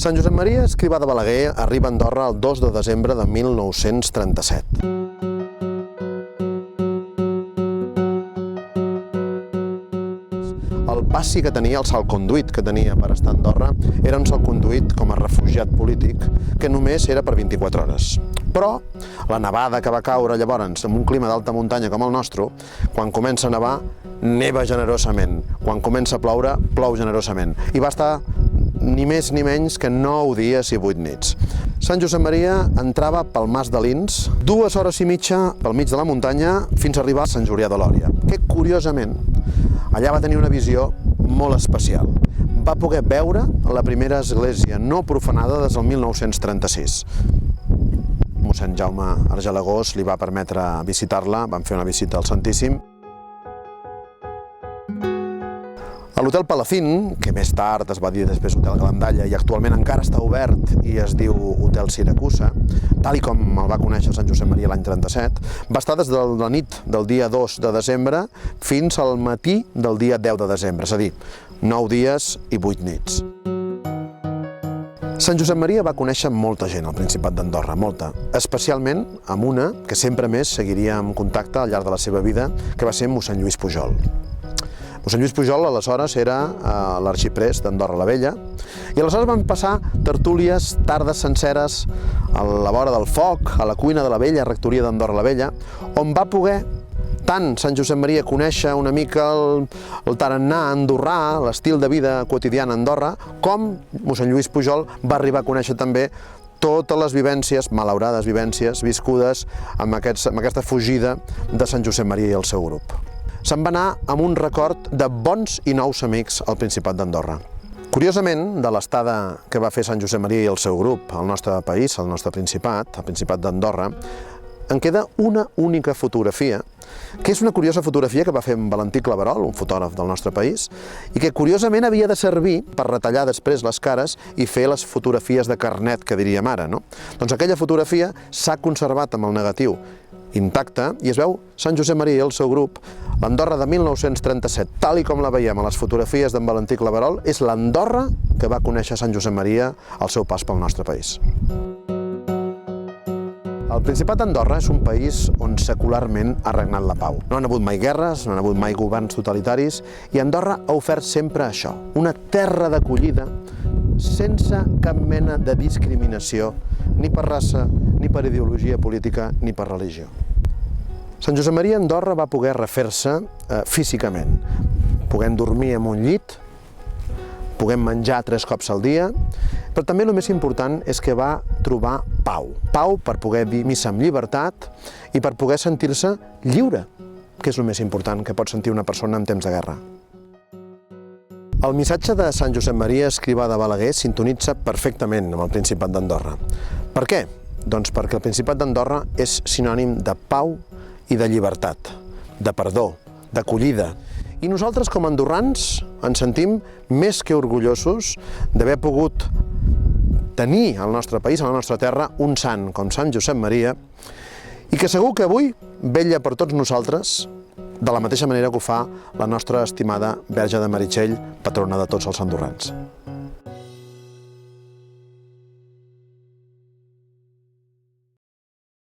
Sant Josep Maria Escrivà de Balaguer arriba a Andorra el 2 de desembre de 1937. El passi que tenia, el salconduit que tenia per estar a Andorra, era un salconduit com a refugiat polític que només era per 24 hores. Però la nevada que va caure llavors en un clima d'alta muntanya com el nostre, quan comença a nevar, neva generosament. Quan comença a ploure, plou generosament. I va estar ni més ni menys que 9 dies i 8 nits. Sant Josep Maria entrava pel Mas de Lins, 2 hores i mitja pel mig de la muntanya fins a arribar a Sant Julià de Lòria, que curiosament allà va tenir una visió molt especial. Va poder veure la primera església no profanada des del 1936. Mossèn Jaume Argelagós li va permetre visitar-la, van fer una visita al Santíssim. A l'Hotel Palacín, que més tard es va dir després Hotel Grandalla i actualment encara està obert i es diu Hotel Siracusa, tal com el va conèixer Sant Josep Maria l'any 37, va estar des de la nit del dia 2 de desembre fins al matí del dia 10 de desembre, és a dir, 9 dies i 8 nits. Sant Josep Maria va conèixer molta gent al Principat d'Andorra, molta, especialment amb una que sempre més seguiria en contacte al llarg de la seva vida, que va ser mossèn Lluís Pujol. Mossèn Lluís Pujol aleshores era l'arxiprest d'Andorra la Vella i aleshores van passar tertúlies, tardes senceres a la vora del foc, a la cuina de la vella rectoria d'Andorra la Vella, on va poder tant Sant Josep Maria conèixer una mica el tarannà andorrà, l'estil de vida quotidiana a Andorra, com mossèn Lluís Pujol va arribar a conèixer també totes les vivències, malaurades vivències, viscudes amb aquesta fugida de Sant Josep Maria i el seu grup. Se'n va anar amb un record de bons i nous amics al Principat d'Andorra. Curiosament, de l'estada que va fer Sant Josep Maria i el seu grup al nostre país, al nostre Principat, al Principat d'Andorra, en queda una única fotografia, que és una curiosa fotografia que va fer en Valentí Claverol, un fotògraf del nostre país, i que curiosament havia de servir per retallar després les cares i fer les fotografies de carnet, que diríem ara, no? Doncs aquella fotografia s'ha conservat amb el negatiu intacte i es veu Sant Josep Maria i el seu grup. L'Andorra de 1937, tal com la veiem a les fotografies d'en Valentí Claverol, és l'Andorra que va conèixer Sant Josep Maria al seu pas pel nostre país. El Principat d'Andorra és un país on secularment ha regnat la pau. No han hagut mai guerres, no han hagut mai governs totalitaris i Andorra ha ofert sempre això, una terra d'acollida sense cap mena de discriminació, ni per raça, ni per ideologia política, ni per religió. Sant Josep Maria a Andorra va poder refer-se físicament, podent dormir en un llit, podent menjar 3 cops al dia, però també el més important és que va trobar pau. Pau per poder dir missa amb llibertat i per poder sentir-se lliure, que és el més important que pot sentir una persona en temps de guerra. El missatge de Sant Josep Maria Escrivà de Balaguer sintonitza perfectament amb el Principat d'Andorra. Per què? Doncs perquè el Principat d'Andorra és sinònim de pau i de llibertat, de perdó, d'acollida. I nosaltres, com a andorrans, ens sentim més que orgullosos d'haver pogut tenir al nostre país, a la nostra terra, un sant com Sant Josep Maria i que segur que avui vetlla per tots nosaltres de la mateixa manera que ho fa la nostra estimada Verge de Meritxell, patrona de tots els andorrans.